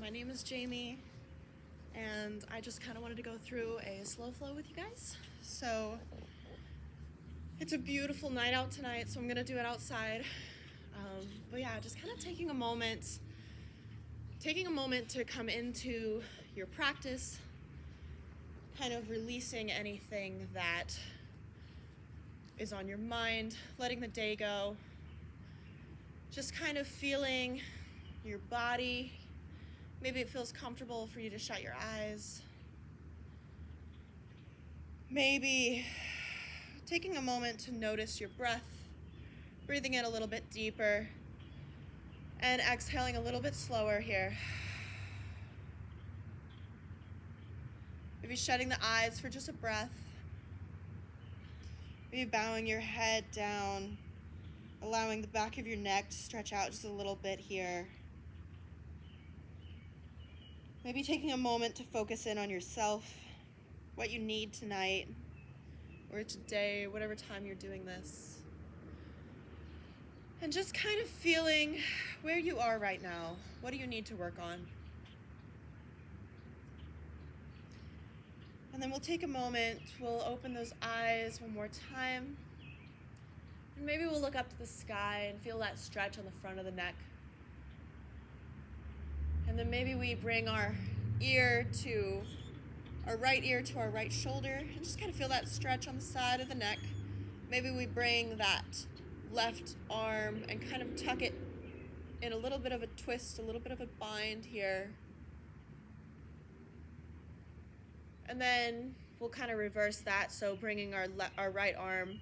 My name is Jamie, and I just kind of wanted to go through a slow flow with you guys. So it's a beautiful night out tonight, so I'm gonna do it outside. But yeah, just kind of taking a moment to come into your practice, kind of releasing anything that is on your mind, letting the day go, just kind of feeling your body. Maybe it feels comfortable for you to shut your eyes. Maybe taking a moment to notice your breath, breathing in a little bit deeper, and exhaling a little bit slower here. Maybe shutting the eyes for just a breath. Maybe bowing your head down, allowing the back of your neck to stretch out just a little bit here. Maybe taking a moment to focus in on yourself, what you need tonight or today, whatever time you're doing this. And just kind of feeling where you are right now. What do you need to work on? And then we'll take a moment, we'll open those eyes one more time. And maybe we'll look up to the sky and feel that stretch on the front of the neck. And then maybe we bring our right ear to our right shoulder and just kind of feel that stretch on the side of the neck. Maybe we bring that left arm and kind of tuck it in a little bit of a twist, a little bit of a bind here. And then we'll kind of reverse that. So bringing our right arm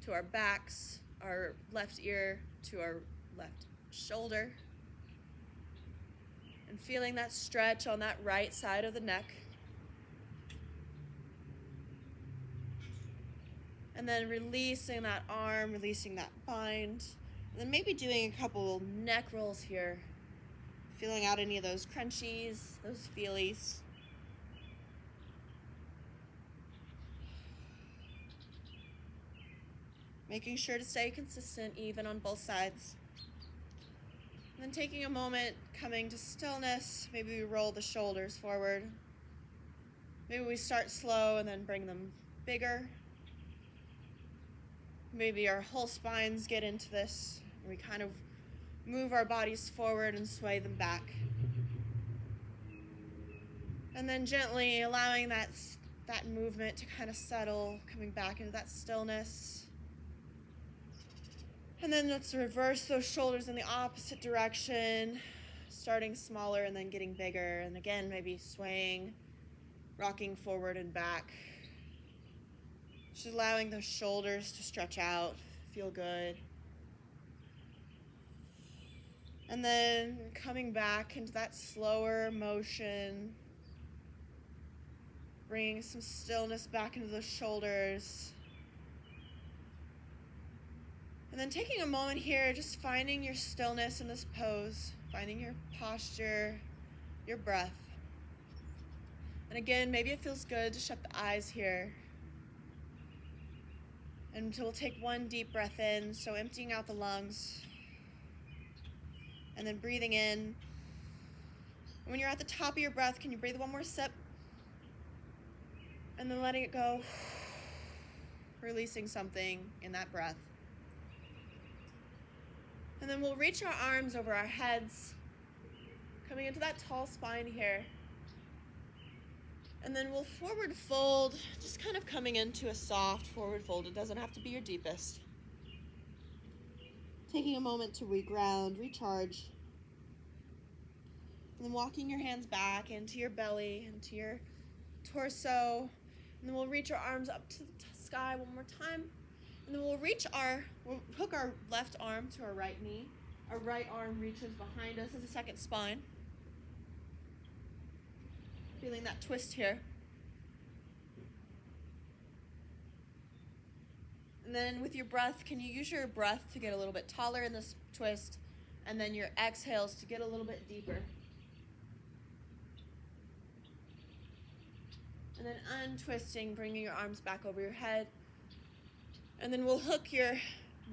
to our backs, our left ear to our left shoulder. And feeling that stretch on that right side of the neck. And then releasing that arm, releasing that bind. And then maybe doing a couple neck rolls here. Feeling out any of those crunchies, those feelies. Making sure to stay consistent, even on both sides. And then taking a moment, coming to stillness. Maybe we roll the shoulders forward. Maybe we start slow and then bring them bigger. Maybe our whole spines get into this. We kind of move our bodies forward and sway them back. And then gently allowing that movement to kind of settle, coming back into that stillness. And then let's reverse those shoulders in the opposite direction, starting smaller and then getting bigger. And again, maybe swaying, rocking forward and back. Just allowing those shoulders to stretch out, feel good. And then coming back into that slower motion, bringing some stillness back into the shoulders. And then taking a moment here, just finding your stillness in this pose, finding your posture, your breath. And again, maybe it feels good to shut the eyes here. And so we'll take one deep breath in, so emptying out the lungs. And then breathing in. And when you're at the top of your breath, can you breathe one more sip? And then letting it go, releasing something in that breath. And then we'll reach our arms over our heads, coming into that tall spine here. And then we'll forward fold, just kind of coming into a soft forward fold. It doesn't have to be your deepest. Taking a moment to reground, recharge. And then walking your hands back into your belly, into your torso. And then we'll reach our arms up to the sky one more time. And then we'll hook our left arm to our right knee. Our right arm reaches behind us as a second spine. Feeling that twist here. And then with your breath, can you use your breath to get a little bit taller in this twist, and then your exhales to get a little bit deeper. And then untwisting, bringing your arms back over your head. And then we'll hook your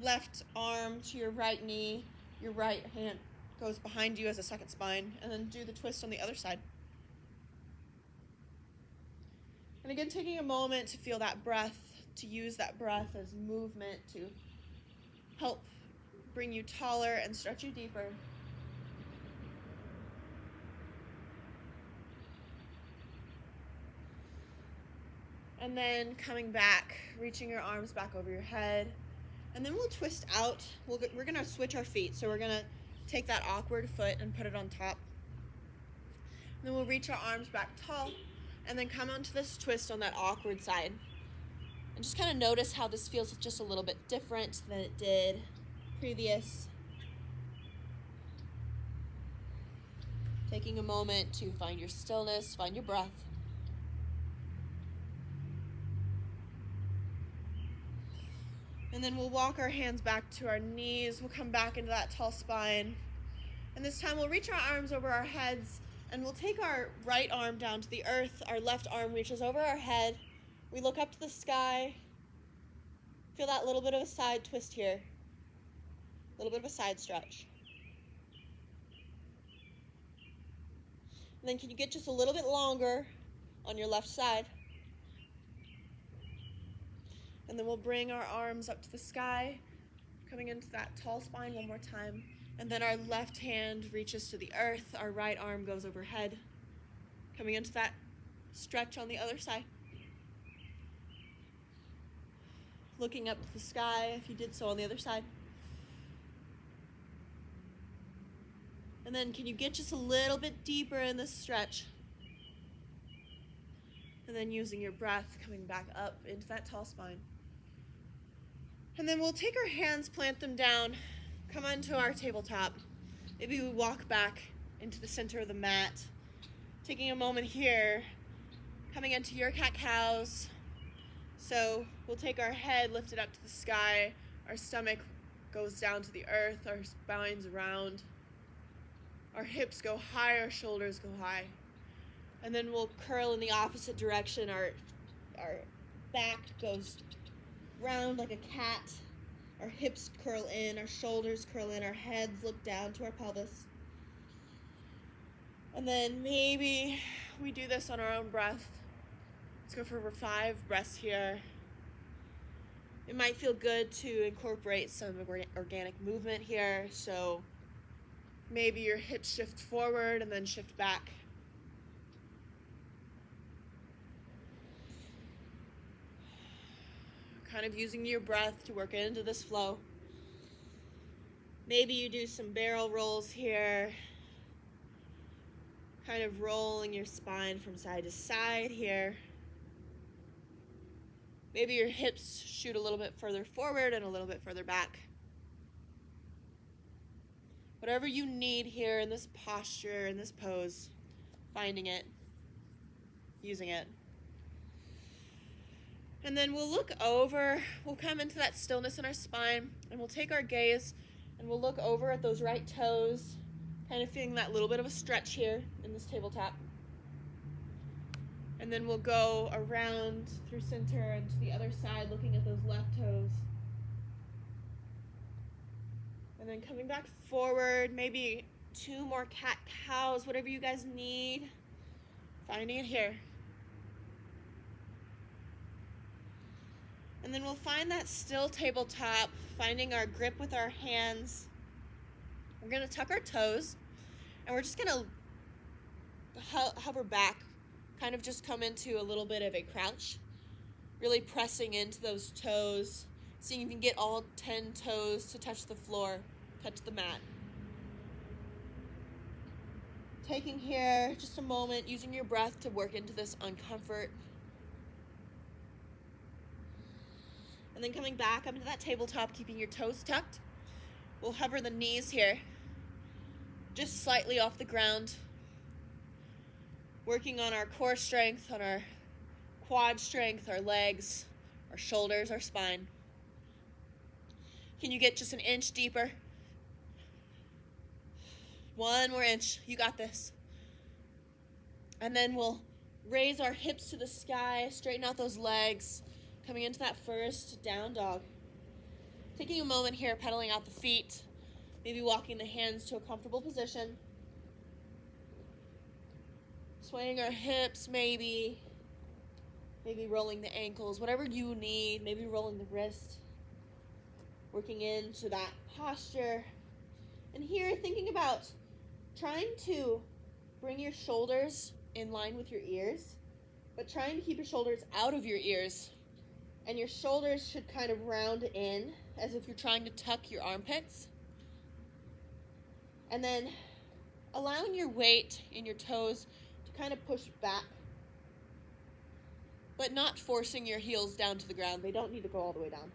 left arm to your right knee, your right hand goes behind you as a second spine, and then do the twist on the other side. And again, taking a moment to feel that breath, to use that breath as movement to help bring you taller and stretch you deeper. And then coming back, reaching your arms back over your head. And then we'll twist out. We're going to switch our feet. So we're going to take that awkward foot and put it on top. And then we'll reach our arms back tall and then come onto this twist on that awkward side. And just kind of notice how this feels just a little bit different than it did previous. Taking a moment to find your stillness, find your breath. And then we'll walk our hands back to our knees. We'll come back into that tall spine. And this time we'll reach our arms over our heads and we'll take our right arm down to the earth. Our left arm reaches over our head. We look up to the sky. Feel that little bit of a side twist here. A little bit of a side stretch. And then can you get just a little bit longer on your left side? And then we'll bring our arms up to the sky, coming into that tall spine one more time. And then our left hand reaches to the earth. Our right arm goes overhead, coming into that stretch on the other side. Looking up to the sky if you did so on the other side. And then can you get just a little bit deeper in this stretch? And then using your breath, coming back up into that tall spine. And then we'll take our hands, plant them down, come onto our tabletop. Maybe we walk back into the center of the mat. Taking a moment here, coming into your cat-cows. So we'll take our head lifted up to the sky, our stomach goes down to the earth, our spine's round. Our hips go high, our shoulders go high. And then we'll curl in the opposite direction. Our back goes round like a cat. Our hips curl in, our shoulders curl in, our heads look down to our pelvis. And then maybe we do this on our own breath. Let's go for 5 breaths here. It might feel good to incorporate some organic movement here. So maybe your hips shift forward and then shift back. Kind of using your breath to work into this flow. Maybe you do some barrel rolls here. Kind of rolling your spine from side to side here. Maybe your hips shoot a little bit further forward and a little bit further back. Whatever you need here in this posture, in this pose, finding it, using it. And then we'll look over, we'll come into that stillness in our spine, and we'll take our gaze and we'll look over at those right toes, kind of feeling that little bit of a stretch here in this tabletop. And then we'll go around through center and to the other side, looking at those left toes. And then coming back forward, maybe 2 more cat-cows, whatever you guys need. Finding it here. And then we'll find that still tabletop, finding our grip with our hands. We're going to tuck our toes, and we're just going to hover back, kind of just come into a little bit of a crouch, really pressing into those toes, seeing if you can get all 10 toes to touch the floor, touch the mat. Taking here just a moment, using your breath to work into this uncomfort. And then coming back up into that tabletop, keeping your toes tucked. We'll hover the knees here, just slightly off the ground. Working on our core strength, on our quad strength, our legs, our shoulders, our spine. Can you get just an inch deeper? 1 more inch, you got this. And then we'll raise our hips to the sky, straighten out those legs, coming into that first down dog. Taking a moment here, pedaling out the feet, Maybe walking the hands to a comfortable position. Swaying our hips, maybe rolling the ankles, whatever you need, maybe rolling the wrist. Working into that posture. And here, thinking about trying to bring your shoulders in line with your ears, but trying to keep your shoulders out of your ears. And your shoulders should kind of round in as if you're trying to tuck your armpits. And then allowing your weight in your toes to kind of push back, but not forcing your heels down to the ground. They don't need to go all the way down.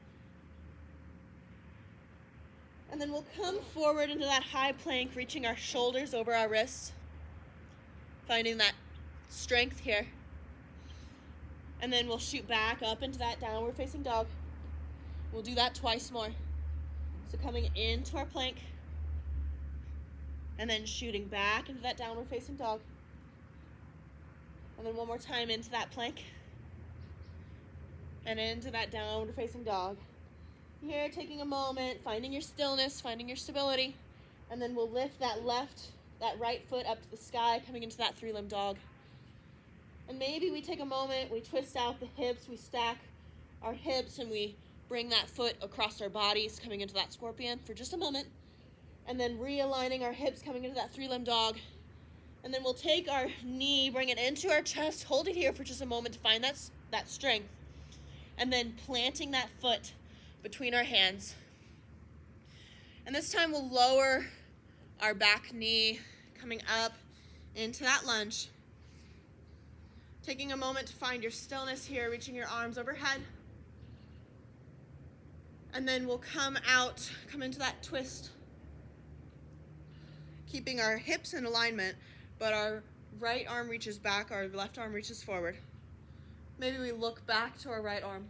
And then we'll come forward into that high plank, reaching our shoulders over our wrists, finding that strength here. And then we'll shoot back up into that downward facing dog. We'll do that twice more. So coming into our plank, and then shooting back into that downward facing dog. And then one more time into that plank, and into that downward facing dog. Here, taking a moment, finding your stillness, finding your stability, and then we'll lift that right foot up to the sky, coming into that three-limb dog. And maybe we take a moment, we twist out the hips, we stack our hips, and we bring that foot across our bodies, coming into that scorpion for just a moment, and then realigning our hips, coming into that three-limb dog. And then we'll take our knee, bring it into our chest, hold it here for just a moment to find that strength, and then planting that foot between our hands. And this time we'll lower our back knee, coming up into that lunge. Taking a moment to find your stillness here, reaching your arms overhead. And then we'll come into that twist, keeping our hips in alignment, but our right arm reaches back, our left arm reaches forward. Maybe we look back to our right arm.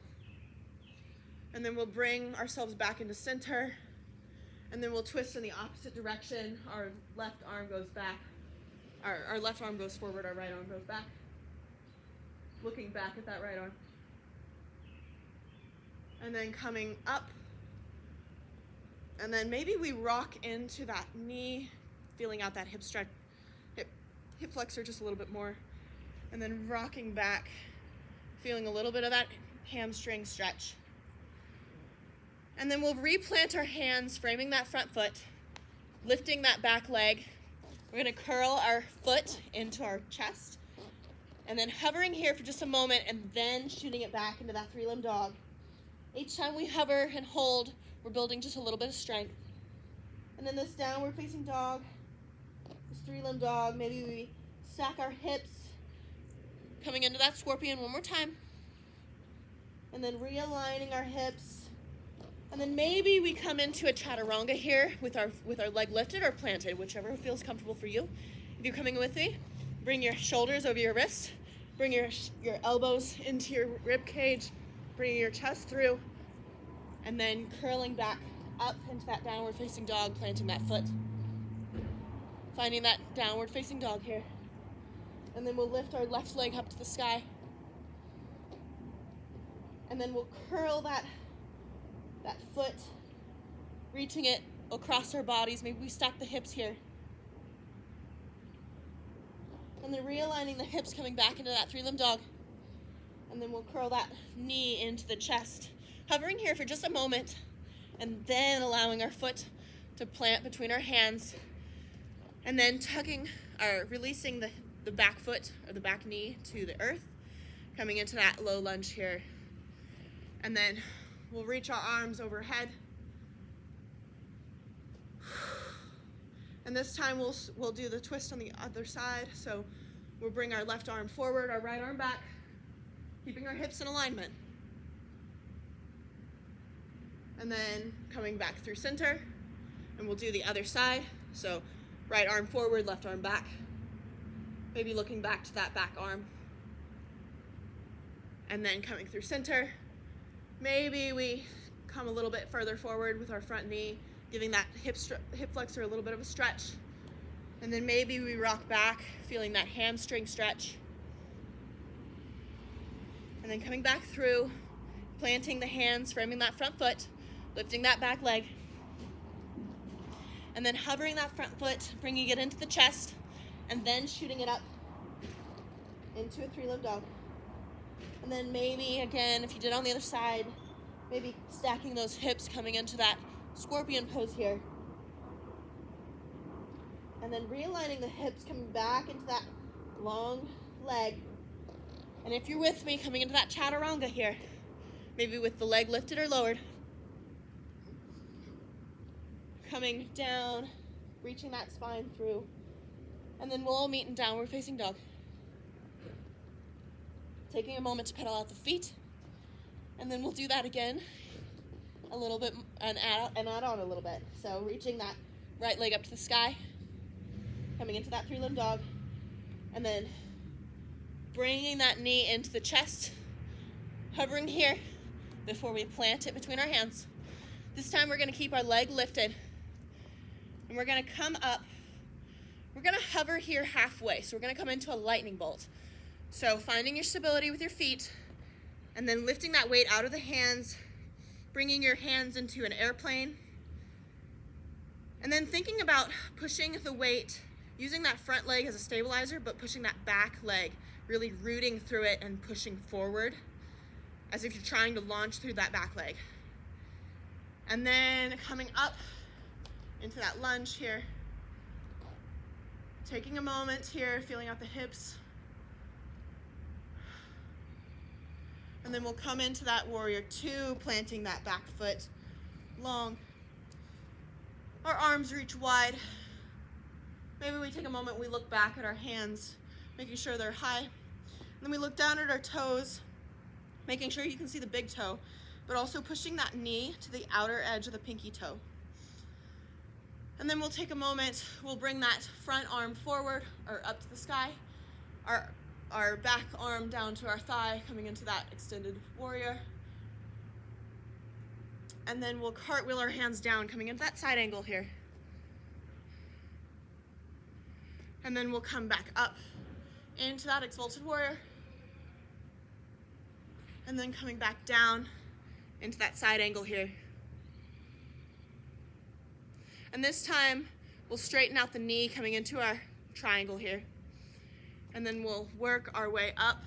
And then we'll bring ourselves back into center. And then we'll twist in the opposite direction. Our left arm goes back. Our left arm goes forward, our right arm goes back. Looking back at that right arm. And then coming up. And then maybe we rock into that knee, feeling out that hip stretch, hip flexor just a little bit more. And then rocking back, feeling a little bit of that hamstring stretch. And then we'll replant our hands, framing that front foot, lifting that back leg. We're going to curl our foot into our chest, and then hovering here for just a moment, and then shooting it back into that three-limb dog. Each time we hover and hold, we're building just a little bit of strength. And then this downward facing dog, this three-limb dog, maybe we stack our hips, coming into that scorpion one more time. And then realigning our hips. And then maybe we come into a chaturanga here with our leg lifted or planted, whichever feels comfortable for you. If you're coming with me, bring your shoulders over your wrists, bring your elbows into your rib cage, bring your chest through, and then curling back up into that downward facing dog, planting that foot. Finding that downward facing dog here. And then we'll lift our left leg up to the sky. And then we'll curl that foot, reaching it across our bodies. Maybe we stack the hips here. And then realigning the hips, coming back into that three-limb dog. And then we'll curl that knee into the chest. Hovering here for just a moment, and then allowing our foot to plant between our hands. And then releasing the back foot or the back knee to the earth, coming into that low lunge here. And then we'll reach our arms overhead. And this time we'll do the twist on the other side. So we'll bring our left arm forward, our right arm back, keeping our hips in alignment. And then coming back through center, and we'll do the other side. So right arm forward, left arm back. Maybe looking back to that back arm. And then coming through center. Maybe we come a little bit further forward with our front knee, giving that hip flexor a little bit of a stretch. And then maybe we rock back, feeling that hamstring stretch. And then coming back through, planting the hands, framing that front foot, lifting that back leg. And then hovering that front foot, bringing it into the chest, and then shooting it up into a three-limb dog. And then maybe, again, if you did on the other side, maybe stacking those hips, coming into that scorpion pose here. And then realigning the hips, coming back into that long leg. And if you're with me, coming into that chaturanga here, maybe with the leg lifted or lowered. Coming down, reaching that spine through. And then we'll all meet in downward facing dog. Taking a moment to pedal out the feet. And then we'll do that again a little bit and add on a little bit. So reaching that right leg up to the sky, coming into that three-limb dog, and then bringing that knee into the chest, hovering here before we plant it between our hands. This time we're going to keep our leg lifted, and we're going to come up. We're going to hover here halfway, so we're going to come into a lightning bolt. So finding your stability with your feet, and then lifting that weight out of the hands, bringing your hands into an airplane, and then thinking about pushing the weight, using that front leg as a stabilizer, but pushing that back leg, really rooting through it and pushing forward as if you're trying to launch through that back leg. And then coming up into that lunge here, taking a moment here, feeling out the hips. And then we'll come into that warrior two, planting that back foot long. Our arms reach wide. Maybe we take a moment, we look back at our hands, making sure they're high. And then we look down at our toes, making sure you can see the big toe, but also pushing that knee to the outer edge of the pinky toe. And then we'll take a moment, we'll bring that front arm forward or up to the sky, our back arm down to our thigh, coming into that extended warrior. And then we'll cartwheel our hands down, coming into that side angle here. And then we'll come back up into that exalted warrior. And then coming back down into that side angle here. And this time, we'll straighten out the knee, coming into our triangle here. And then we'll work our way up.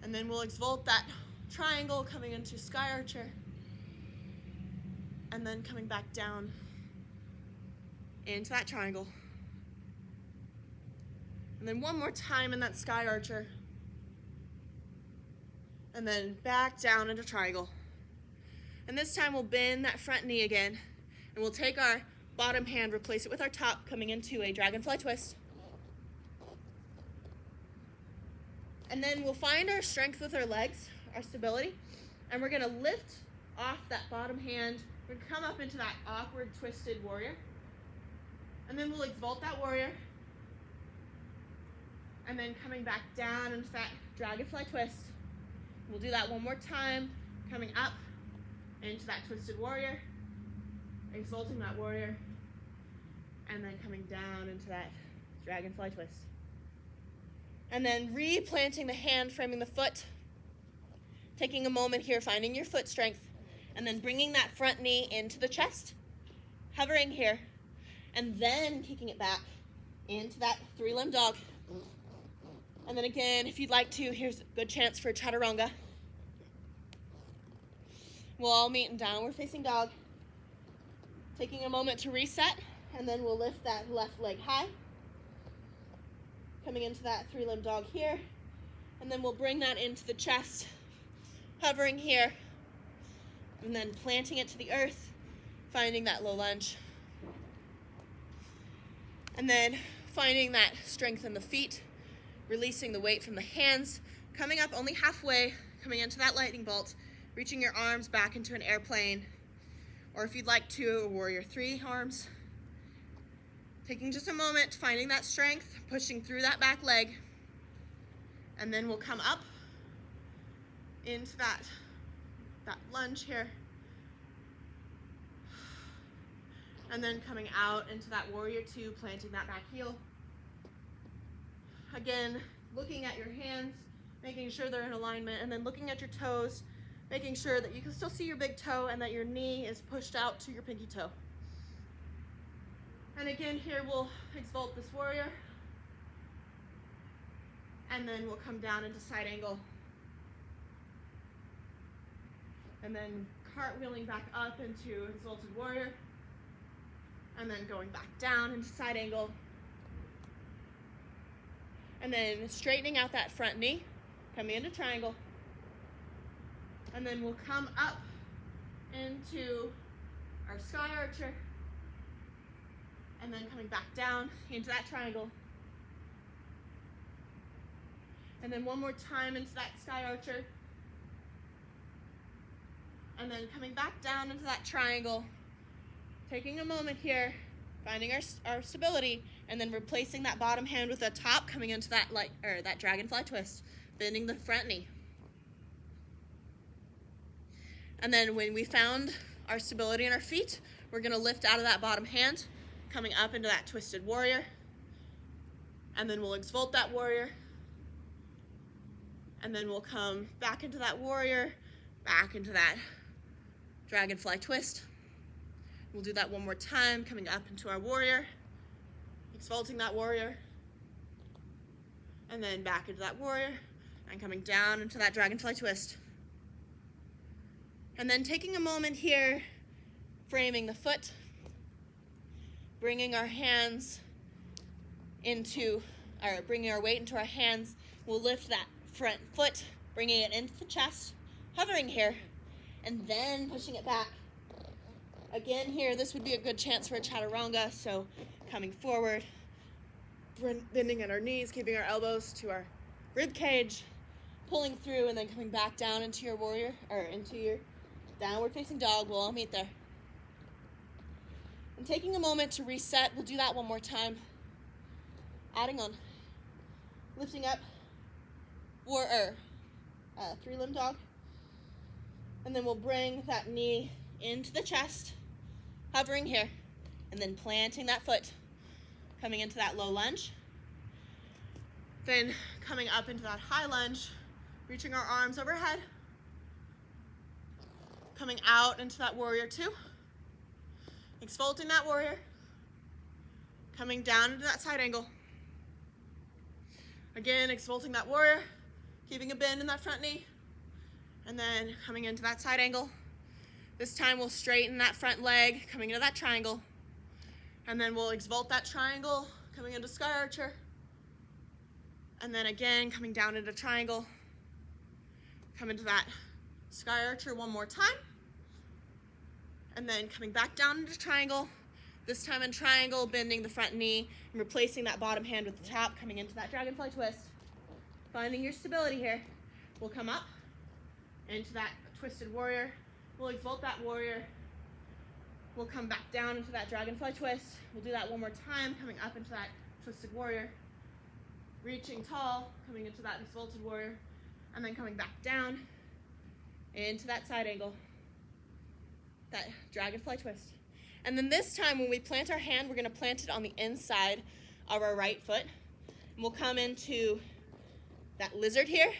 And then we'll exalt that triangle, coming into sky archer. And then coming back down into that triangle. And then one more time in that sky archer. And then back down into triangle. And this time we'll bend that front knee again. And we'll take our bottom hand, replace it with our top, coming into a dragonfly twist. And then we'll find our strength with our legs, our stability. And we're gonna lift off that bottom hand. We're gonna come up into that awkward twisted warrior. And then we'll exalt that warrior. And then coming back down into that dragonfly twist. We'll do that one more time, coming up into that twisted warrior, exalting that warrior, and then coming down into that dragonfly twist. And then replanting the hand, framing the foot, taking a moment here, finding your foot strength, and then bringing that front knee into the chest, hovering here, and then kicking it back into that three-limb dog. And then again, if you'd like to, here's a good chance for a chaturanga. We'll all meet in downward facing dog. Taking a moment to reset, and then we'll lift that left leg high. Coming into that three-limb dog here. And then we'll bring that into the chest, hovering here. And then planting it to the earth, finding that low lunge. And then finding that strength in the feet, releasing the weight from the hands, coming up only halfway, coming into that lightning bolt, reaching your arms back into an airplane, or if you'd like to, a warrior three arms. Taking just a moment, finding that strength, pushing through that back leg, and then we'll come up into that lunge here, and then coming out into that warrior two, planting that back heel. Again, looking at your hands, making sure they're in alignment, and then looking at your toes, making sure that you can still see your big toe and that your knee is pushed out to your pinky toe. And again, here we'll exalt this warrior. And then we'll come down into side angle. And then cartwheeling back up into exalted warrior. And then going back down into side angle. And then straightening out that front knee, coming into triangle. And then we'll come up into our sky archer. And then coming back down into that triangle. And then one more time into that sky archer. And then coming back down into that triangle. Taking a moment here, finding our stability, and then replacing that bottom hand with a top, coming into that that dragonfly twist, bending the front knee. And then when we found our stability in our feet, we're gonna lift out of that bottom hand, coming up into that twisted warrior. And then we'll exalt that warrior. And then we'll come back into that warrior, back into that dragonfly twist. We'll do that one more time, coming up into our warrior, exalting that warrior, and then back into that warrior, and coming down into that dragonfly twist. And then taking a moment here, framing the foot, bringing our hands into, or bringing our weight into our hands. We'll lift that front foot, bringing it into the chest, hovering here, and then pushing it back. Again here, this would be a good chance for a chaturanga, so coming forward, bending at our knees, keeping our elbows to our rib cage, pulling through, and then coming back down into your warrior, or into your downward facing dog. We'll all meet there. And taking a moment to reset, we'll do that one more time. Adding on, lifting up, three-limb dog. And then we'll bring that knee into the chest, hovering here, and then planting that foot, coming into that low lunge. Then coming up into that high lunge, reaching our arms overhead, coming out into that warrior two, exalting that warrior, coming down into that side angle. Again, exalting that warrior, keeping a bend in that front knee, and then coming into that side angle. This time we'll straighten that front leg, coming into that triangle, and then we'll exalt that triangle, coming into sky archer, and then again coming down into triangle, come into that sky archer one more time, and then coming back down into triangle, this time in triangle, bending the front knee and replacing that bottom hand with the top, coming into that dragonfly twist. Finding your stability here. We'll come up into that twisted warrior. We'll exalt that warrior. We'll come back down into that dragonfly twist. We'll do that one more time, coming up into that twisted warrior. Reaching tall, coming into that exalted warrior, and then coming back down into that side angle, that dragonfly twist. And then this time when we plant our hand, we're gonna plant it on the inside of our right foot. And we'll come into that lizard here.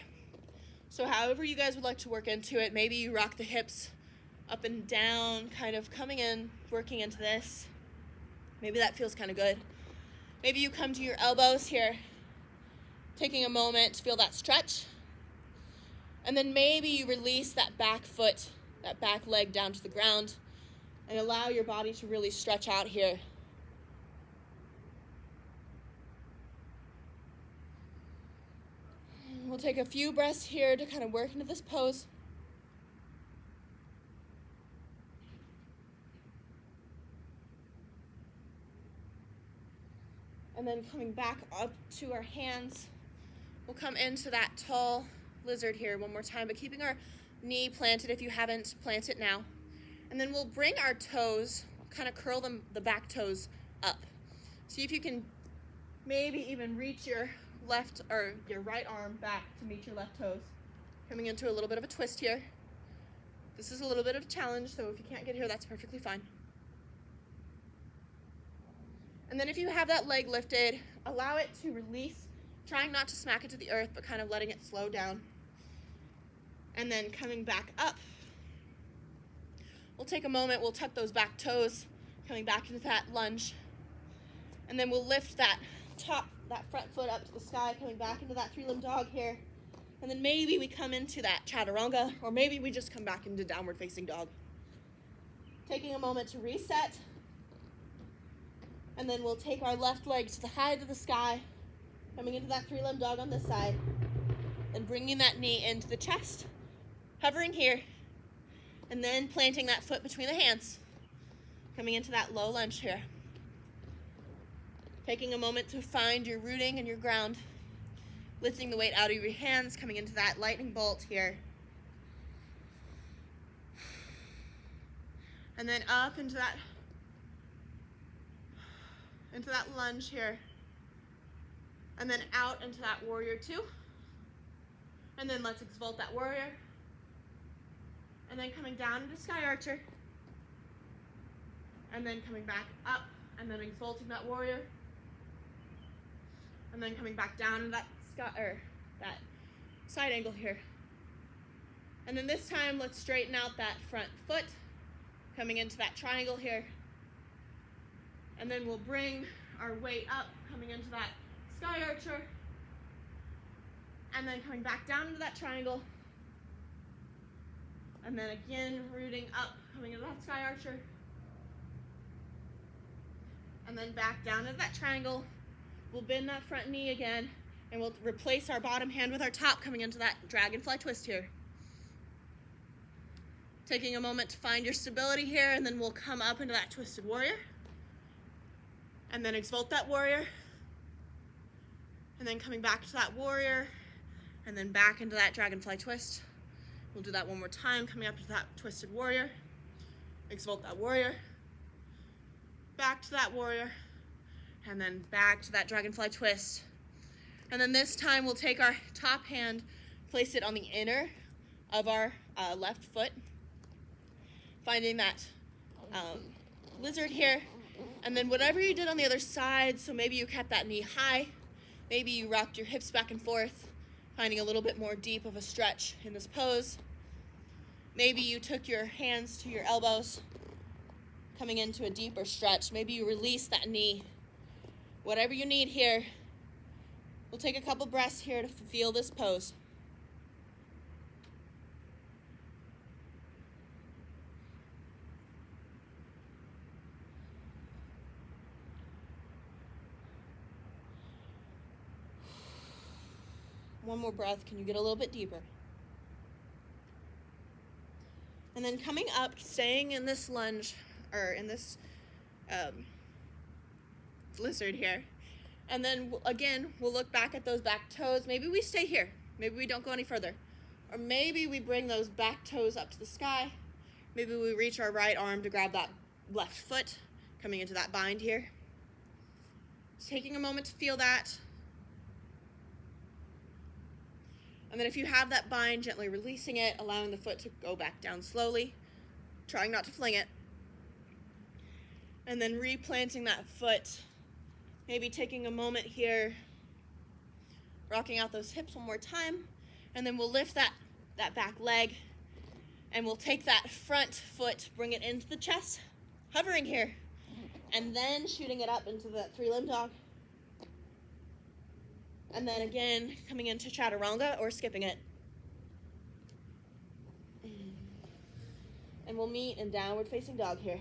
So however you guys would like to work into it, maybe you rock the hips up and down, kind of coming in, working into this. Maybe that feels kind of good. Maybe you come to your elbows here, taking a moment to feel that stretch. And then maybe you release that back foot, that back leg down to the ground, and allow your body to really stretch out here. We'll take a few breaths here to kind of work into this pose. And then coming back up to our hands, we'll come into that tall lizard here one more time, but keeping our knee planted. If you haven't, plant it now. And then we'll bring our toes, kind of curl the back toes up. See if you can maybe even reach your left or your right arm back to meet your left toes. Coming into a little bit of a twist here. This is a little bit of a challenge, so if you can't get here, that's perfectly fine. And then if you have that leg lifted, allow it to release, trying not to smack it to the earth, but kind of letting it slow down. And then coming back up. We'll take a moment, we'll tuck those back toes, coming back into that lunge. And then we'll lift that front foot up to the sky, coming back into that three-limb dog here. And then maybe we come into that chaturanga, or maybe we just come back into downward facing dog. Taking a moment to reset. And then we'll take our left leg to the height of the sky, coming into that three-limb dog on this side, and bringing that knee into the chest, hovering here, and then planting that foot between the hands, coming into that low lunge here. Taking a moment to find your rooting and your ground, lifting the weight out of your hands, coming into that lightning bolt here. And then up into that lunge here. And then out into that warrior two. And then let's exalt that warrior. And then coming down into sky archer. And then coming back up, and then exalting that warrior. And then coming back down into that that side angle here. And then this time, let's straighten out that front foot, coming into that triangle here. And then we'll bring our weight up, coming into that sky archer. And then coming back down into that triangle. And then again, rooting up, coming into that sky archer. And then back down into that triangle. We'll bend that front knee again, and we'll replace our bottom hand with our top, coming into that dragonfly twist here. Taking a moment to find your stability here, and then we'll come up into that twisted warrior. And then exalt that warrior. And then coming back to that warrior, and then back into that dragonfly twist. We'll do that one more time, coming up to that twisted warrior. Exalt that warrior. Back to that warrior. And then back to that dragonfly twist. And then this time we'll take our top hand, place it on the inner of our left foot, finding that lizard here. And then whatever you did on the other side, so maybe you kept that knee high, maybe you rocked your hips back and forth, finding a little bit more deep of a stretch in this pose. Maybe you took your hands to your elbows, coming into a deeper stretch. Maybe you release that knee. Whatever you need here. We'll take a couple breaths here to feel this pose. One more breath. Can you get a little bit deeper? And then coming up, staying in this lunge, or in this lizard here. And then again, we'll look back at those back toes. Maybe we stay here. Maybe we don't go any further. Or maybe we bring those back toes up to the sky. Maybe we reach our right arm to grab that left foot, coming into that bind here. Just taking a moment to feel that. And then if you have that bind, gently releasing it, allowing the foot to go back down slowly, trying not to fling it. And then replanting that foot. Maybe taking a moment here, rocking out those hips one more time, and then we'll lift that back leg, and we'll take that front foot, bring it into the chest, hovering here, and then shooting it up into that three-limb dog. And then again, coming into chaturanga or skipping it. And we'll meet in downward facing dog here.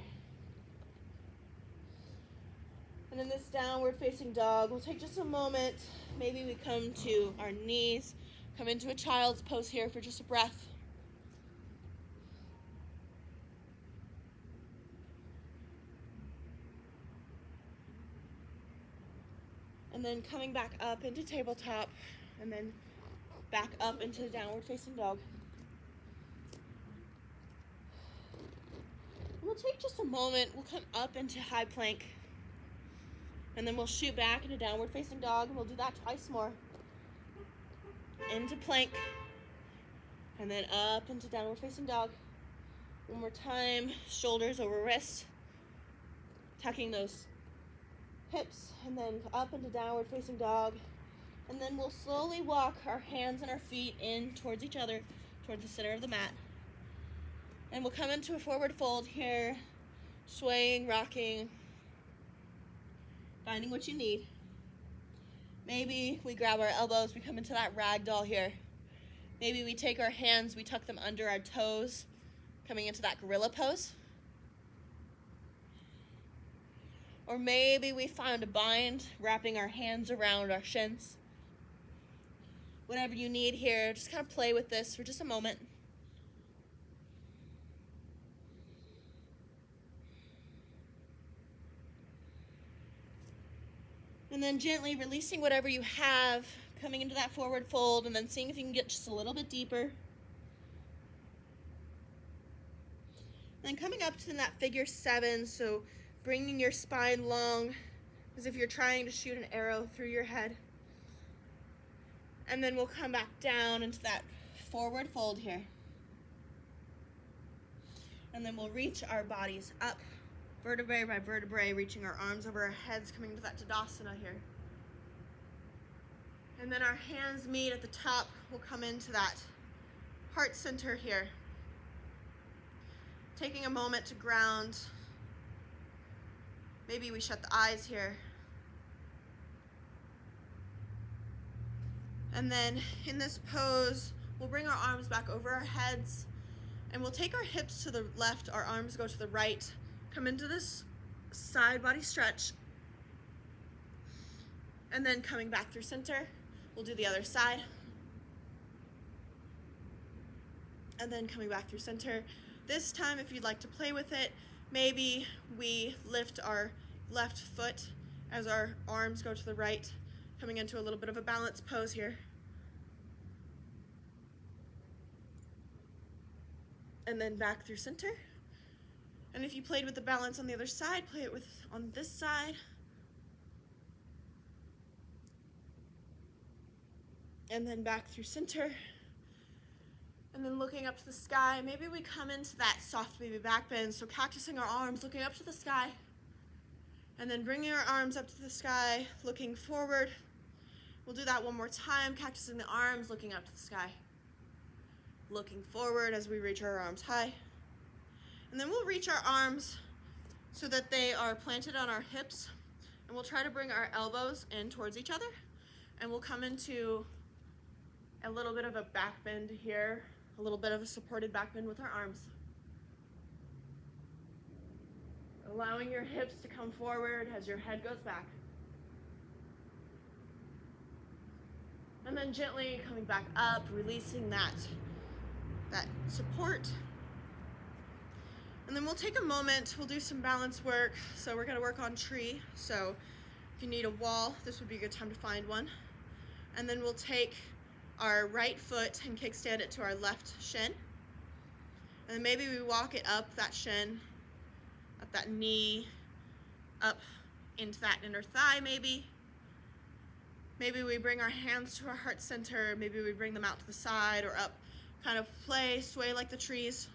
And in this downward facing dog, we'll take just a moment. Maybe we come to our knees, come into a child's pose here for just a breath. And then coming back up into tabletop, and then back up into downward facing dog. And we'll take just a moment. We'll come up into high plank. And then we'll shoot back into downward facing dog, and we'll do that twice more. Into plank, and then up into downward facing dog. One more time, shoulders over wrists, tucking those hips, and then up into downward facing dog. And then we'll slowly walk our hands and our feet in towards each other, towards the center of the mat. And we'll come into a forward fold here, swaying, rocking, finding what you need. Maybe we grab our elbows, we come into that ragdoll here. Maybe we take our hands, we tuck them under our toes, coming into that gorilla pose. Or maybe we find a bind, wrapping our hands around our shins. Whatever you need here, just kind of play with this for just a moment. And then gently releasing whatever you have, coming into that forward fold, and then seeing if you can get just a little bit deeper. And then coming up to that figure 7, so bringing your spine long as if you're trying to shoot an arrow through your head. And then we'll come back down into that forward fold here. And then we'll reach our bodies up, vertebrae by vertebrae, reaching our arms over our heads, coming into that Tadasana here. And then our hands meet at the top. We'll come into that heart center here. Taking a moment to ground. Maybe we shut the eyes here. And then in this pose, we'll bring our arms back over our heads, and we'll take our hips to the left, our arms go to the right, come into this side body stretch, and then coming back through center, we'll do the other side, and then coming back through center. This time, if you'd like to play with it, maybe we lift our left foot as our arms go to the right, coming into a little bit of a balance pose here. And then back through center. And if you played with the balance on the other side, play it with on this side. And then back through center. And then looking up to the sky, maybe we come into that soft baby back bend, so cactusing our arms, looking up to the sky, and then bringing our arms up to the sky, looking forward. We'll do that one more time, cactusing the arms, looking up to the sky, looking forward as we reach our arms high. And then we'll reach our arms so that they are planted on our hips, and we'll try to bring our elbows in towards each other, and we'll come into a little bit of a back bend here, a little bit of a supported back bend with our arms. Allowing your hips to come forward as your head goes back. And then gently coming back up, releasing that support. And then we'll take a moment, we'll do some balance work. So we're gonna work on tree. So if you need a wall, this would be a good time to find one. And then we'll take our right foot and kickstand it to our left shin. And then maybe we walk it up that shin, up that knee, up into that inner thigh maybe. Maybe we bring our hands to our heart center, maybe we bring them out to the side or up, kind of play, sway like the trees.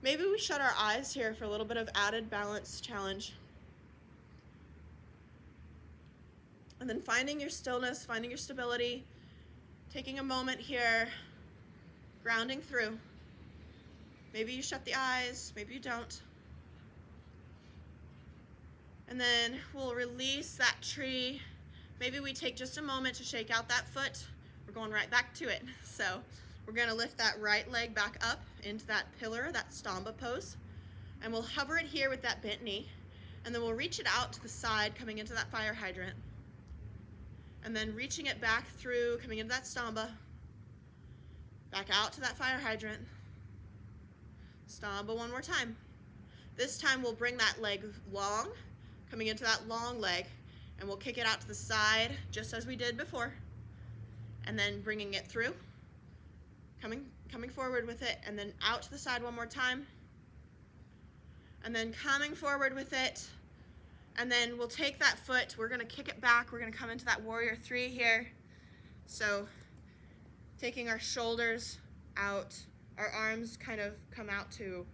Maybe we shut our eyes here for a little bit of added balance challenge. And then finding your stillness, finding your stability, taking a moment here, grounding through. Maybe you shut the eyes, maybe you don't. And then we'll release that tree. Maybe we take just a moment to shake out that foot. We're going right back to it. So we're gonna lift that right leg back up into that pillar, that Stamba pose. And we'll hover it here with that bent knee. And then we'll reach it out to the side, coming into that fire hydrant. And then reaching it back through, coming into that Stamba. Back out to that fire hydrant. Stamba one more time. This time we'll bring that leg long, coming into that long leg, and we'll kick it out to the side, just as we did before. And then bringing it through, coming forward with it, and then out to the side one more time. And then coming forward with it, and then we'll take that foot, we're gonna kick it back, we're gonna come into that warrior 3 here. So taking our shoulders out, our arms kind of come out to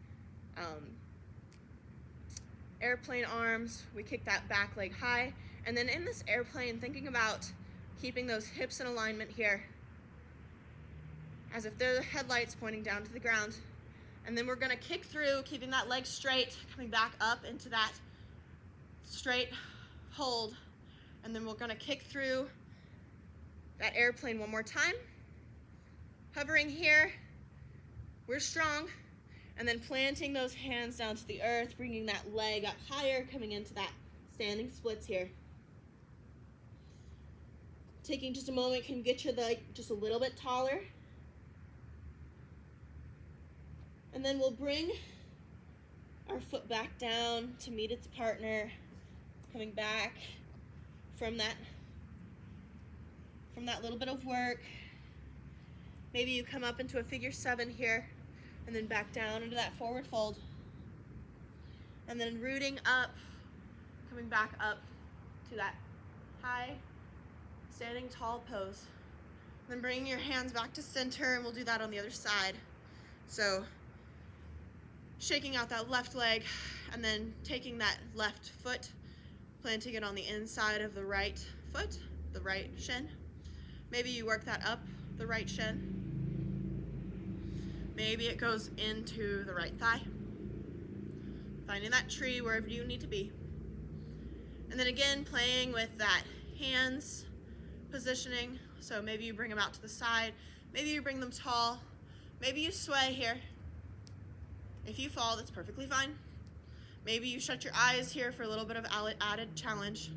airplane arms. We kick that back leg high. And then in this airplane, thinking about keeping those hips in alignment here, as if they're the headlights pointing down to the ground. And then we're gonna kick through, keeping that leg straight, coming back up into that straight hold. And then we're gonna kick through that airplane one more time. Hovering here, we're strong. And then planting those hands down to the earth, bringing that leg up higher, coming into that standing splits here. Taking just a moment, can get your leg just a little bit taller. And then we'll bring our foot back down to meet its partner, coming back from that little bit of work. Maybe you come up into a figure 7 here, and then back down into that forward fold. And then rooting up, coming back up to that high standing tall pose. Then bringing your hands back to center, and we'll do that on the other side. So shaking out that left leg, and then taking that left foot, planting it on the inside of the right foot, the right shin. Maybe you work that up the right shin. Maybe it goes into the right thigh. Finding that tree wherever you need to be. And then again, playing with that hands positioning. So maybe you bring them out to the side. Maybe you bring them tall. Maybe you sway here. If you fall, that's perfectly fine. Maybe you shut your eyes here for a little bit of added challenge.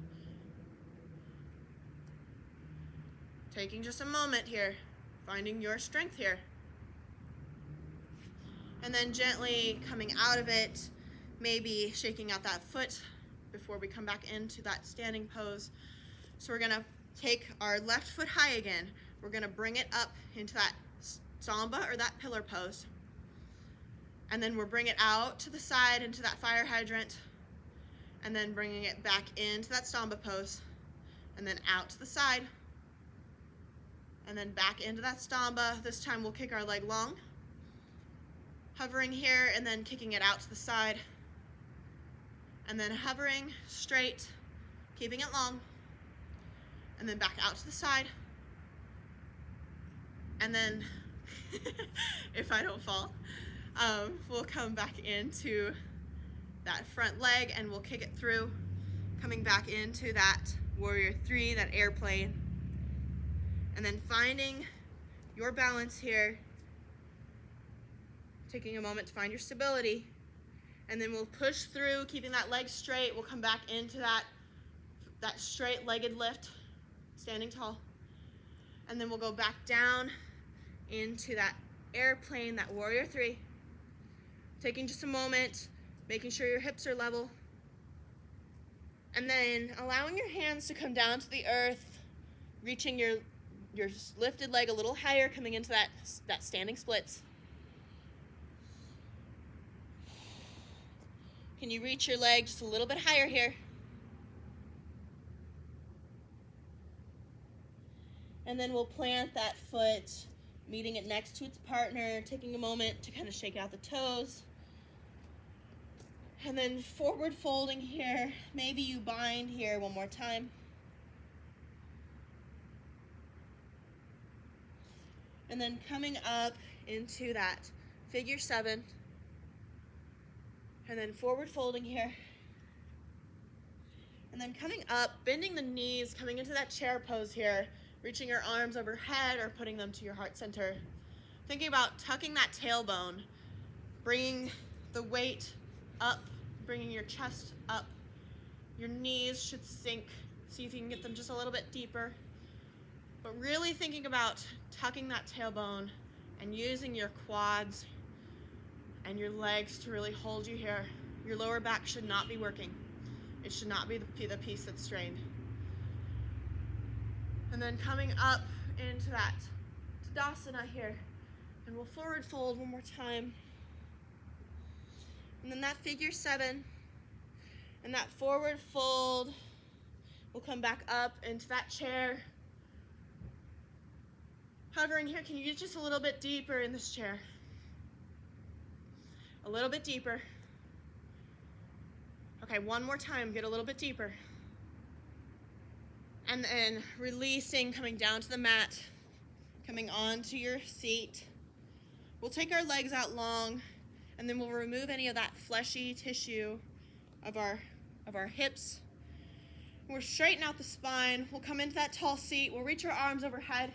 Taking just a moment here, finding your strength here. And then gently coming out of it, maybe shaking out that foot before we come back into that standing pose. So we're gonna take our left foot high again. We're gonna bring it up into that samba or that pillar pose. And then we'll bring it out to the side into that fire hydrant, and then bringing it back into that samba pose, and then out to the side, and then back into that stamba. This time we'll kick our leg long, hovering here, and then kicking it out to the side, and then hovering straight, keeping it long, and then back out to the side, and then if I don't fall, we'll come back into that front leg, and we'll kick it through, coming back into that warrior 3, that airplane, and then finding your balance here, taking a moment to find your stability, and then we'll push through, keeping that leg straight. We'll come back into that straight legged lift, standing tall, and then we'll go back down into that airplane, that warrior 3, taking just a moment, making sure your hips are level, and then allowing your hands to come down to the earth, reaching your lifted leg a little higher, coming into that standing splits. Can you reach your leg just a little bit higher here? And then we'll plant that foot, meeting it next to its partner, taking a moment to kind of shake out the toes. And then forward folding here. Maybe you bind here one more time. And then coming up into that figure 7. And then forward folding here. And then coming up, bending the knees, coming into that chair pose here, reaching your arms overhead or putting them to your heart center. Thinking about tucking that tailbone, bringing the weight up, bringing your chest up. Your knees should sink. See if you can get them just a little bit deeper. But really thinking about tucking that tailbone and using your quads and your legs to really hold you here. Your lower back should not be working. It should not be the piece that's strained. And then coming up into that Tadasana here. And we'll forward fold one more time. And then that figure 7. And that forward fold. We'll come back up into that chair. Hovering here, can you get just a little bit deeper in this chair? A little bit deeper. Okay, one more time, get a little bit deeper. And then releasing, coming down to the mat, coming onto your seat. We'll take our legs out long, And then we'll remove any of that fleshy tissue of our hips. We'll straighten out the spine. We'll come into that tall seat. We'll reach our arms overhead.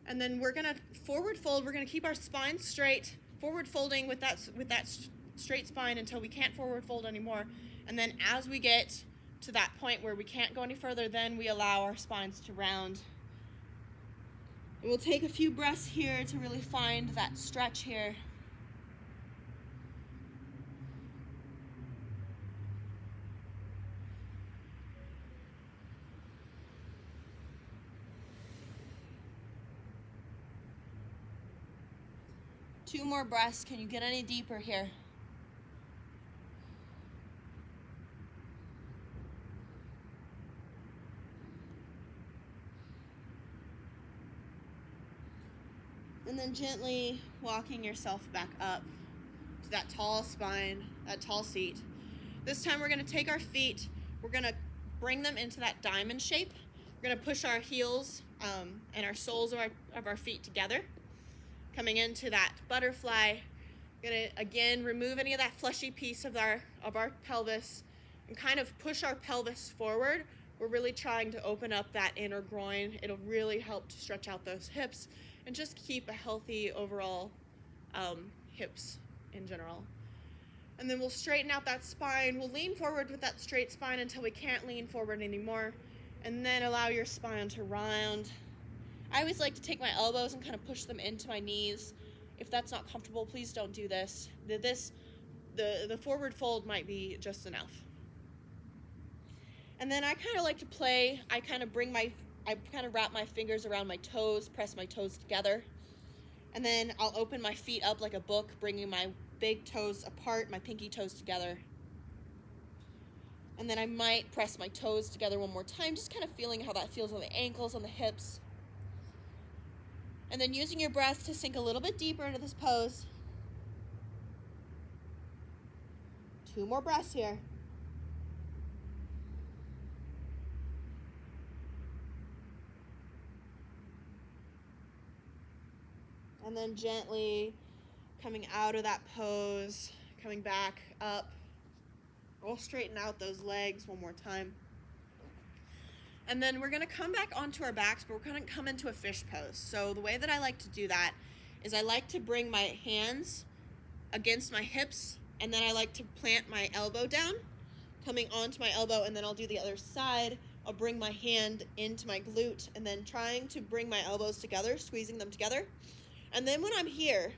And then we're gonna forward fold. We're gonna keep our spine straight, forward folding with that straight spine until we can't forward fold anymore. And then as we get to that point where we can't go any further, then we allow our spines to round. And we'll take a few breaths here to really find that stretch here. Two more breaths. Can you get any deeper here? And then gently walking yourself back up to that tall spine, that tall seat. This time we're going to take our feet, we're going to bring them into that diamond shape. We're going to push our heels and our soles of our feet together, coming into that butterfly. We're going to again remove any of that fleshy piece of our pelvis and kind of push our pelvis forward. We're really trying to open up that inner groin. It'll really help to stretch out those hips and just keep a healthy overall hips in general. And then we'll straighten out that spine. We'll lean forward with that straight spine until we can't lean forward anymore, and then allow your spine to round. I always like to take my elbows and kind of push them into my knees. If that's not comfortable, please don't do this. The forward fold might be just enough. And then I kind of like to play. I kind of wrap my fingers around my toes, press my toes together. And then I'll open my feet up like a book, bringing my big toes apart, my pinky toes together. And then I might press my toes together one more time, just kind of feeling how that feels on the ankles, on the hips. And then using your breath to sink a little bit deeper into this pose. 2 more breaths here. And then gently coming out of that pose, coming back up. We'll straighten out those legs one more time. And then we're gonna come back onto our backs, but we're gonna come into a fish pose. So the way that I like to do that is I like to bring my hands against my hips, and then I like to plant my elbow down, coming onto my elbow, and then I'll do the other side. I'll bring my hand into my glute, and then trying to bring my elbows together, squeezing them together. And then when I'm here,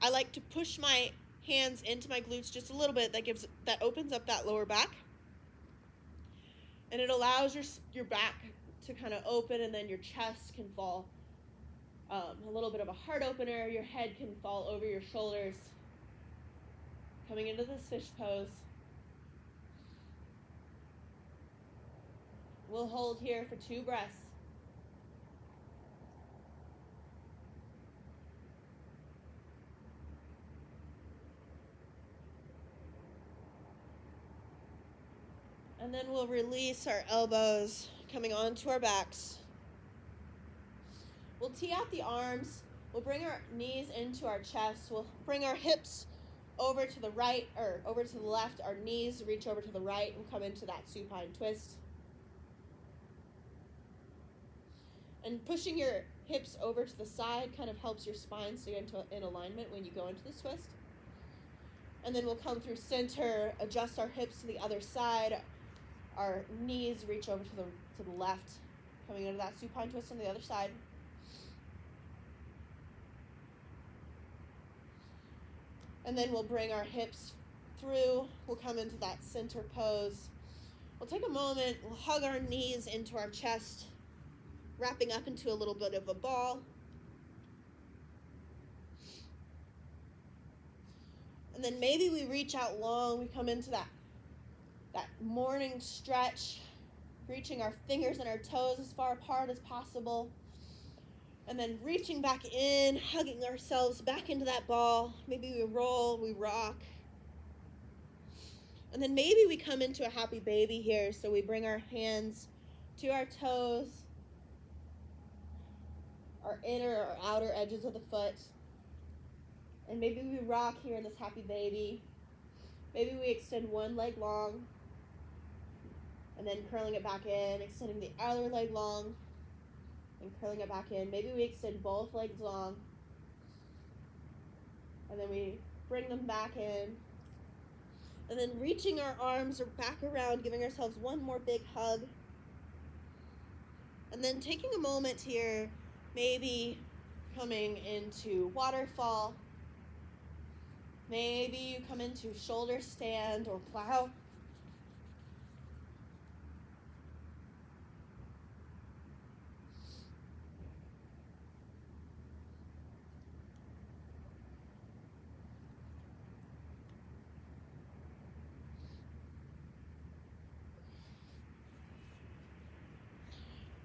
I like to push my hands into my glutes just a little bit. That opens up that lower back. And it allows your back to kind of open, and then your chest can fall. A little bit of a heart opener. Your head can fall over your shoulders. Coming into this fish pose. We'll hold here for 2 breaths. And then we'll release our elbows, coming onto our backs. We'll tee out the arms. We'll bring our knees into our chest. We'll bring our hips over to the right or over to the left. Our knees reach over to the right and come into that supine twist. And pushing your hips over to the side kind of helps your spine stay in alignment when you go into this twist. And then we'll come through center, adjust our hips to the other side. Our knees reach over to the left, coming into that supine twist on the other side. And then we'll bring our hips through. We'll come into that center pose. We'll take a moment. We'll hug our knees into our chest, wrapping up into a little bit of a ball. And then maybe we reach out long. We come into that morning stretch, reaching our fingers and our toes as far apart as possible. And then reaching back in, hugging ourselves back into that ball. Maybe we roll, we rock. And then maybe we come into a happy baby here. So we bring our hands to our toes, our inner or outer edges of the foot. And maybe we rock here in this happy baby. Maybe we extend one leg long and then curling it back in, extending the other leg long and curling it back in. Maybe we extend both legs long and then we bring them back in. And then reaching our arms back around, giving ourselves one more big hug. And then taking a moment here, maybe coming into waterfall. Maybe you come into shoulder stand or plow.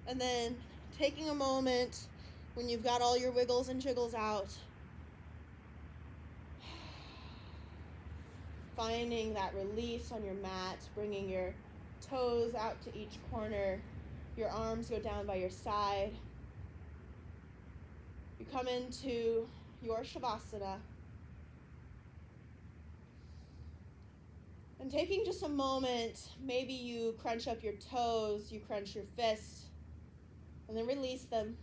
And then taking a moment when you've got all your wiggles and jiggles out, finding that release on your mat, bringing your toes out to each corner, your arms go down by your side. You come into your Shavasana. And taking just a moment, maybe you crunch up your toes, you crunch your fists, and then release them.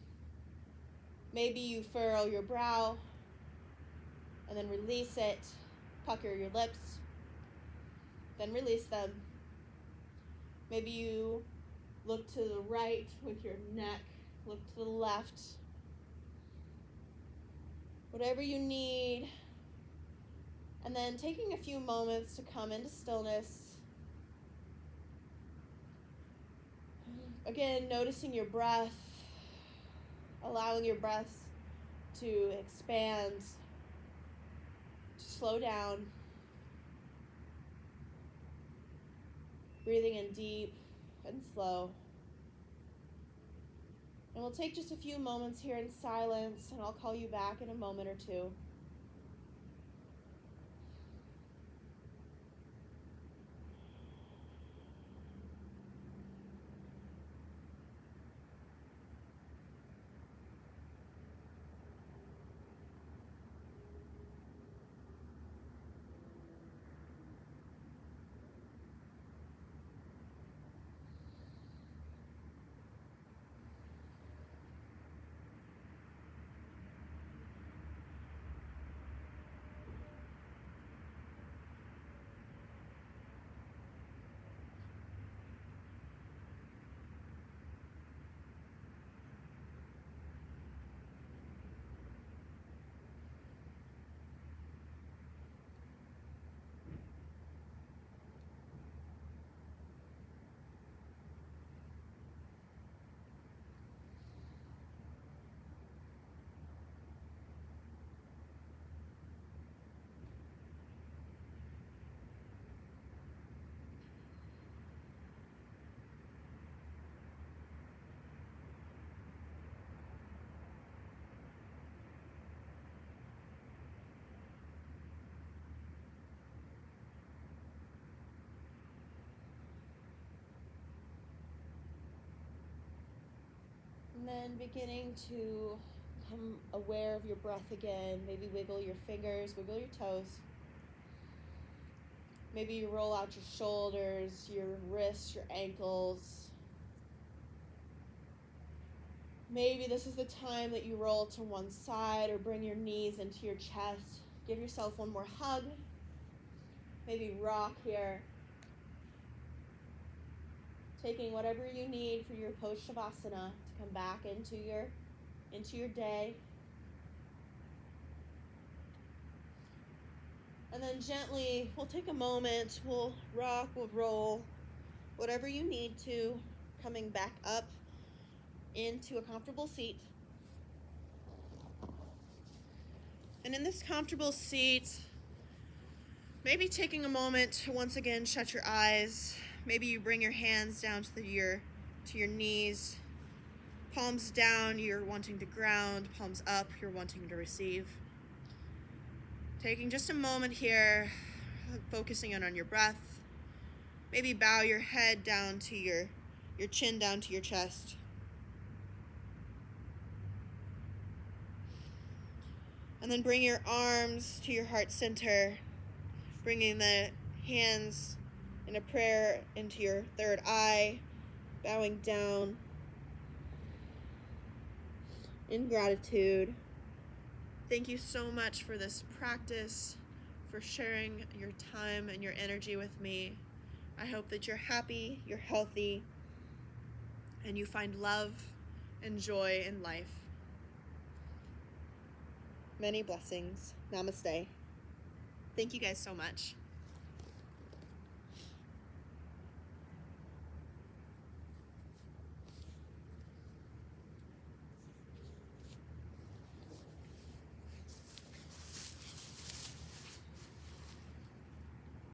Maybe you furrow your brow, and then release it. Pucker your lips, then release them. Maybe you look to the right with your neck, look to the left. Whatever you need. And then taking a few moments to come into stillness. Again, noticing your breath, allowing your breath to expand, to slow down. Breathing in deep and slow. And we'll take just a few moments here in silence, and I'll call you back in a moment or two. And then beginning to become aware of your breath again. Maybe wiggle your fingers, wiggle your toes. Maybe you roll out your shoulders, your wrists, your ankles. Maybe this is the time that you roll to one side or bring your knees into your chest. Give yourself one more hug. Maybe rock here. Taking whatever you need for your post-shavasana to come back into your day. And then gently, we'll take a moment, we'll rock, we'll roll, whatever you need to, coming back up into a comfortable seat. And in this comfortable seat, maybe taking a moment to once again shut your eyes. Maybe you bring your hands down to your knees. Palms down, you're wanting to ground. Palms up, you're wanting to receive. Taking just a moment here, focusing in on your breath. Maybe bow your head down to your chin down to your chest. And then bring your arms to your heart center, bringing the hands in a prayer into your third eye, bowing down in gratitude. Thank you so much for this practice, for sharing your time and your energy with me. I hope that you're happy, you're healthy, and you find love and joy in life. Many blessings. Namaste. Thank you guys so much.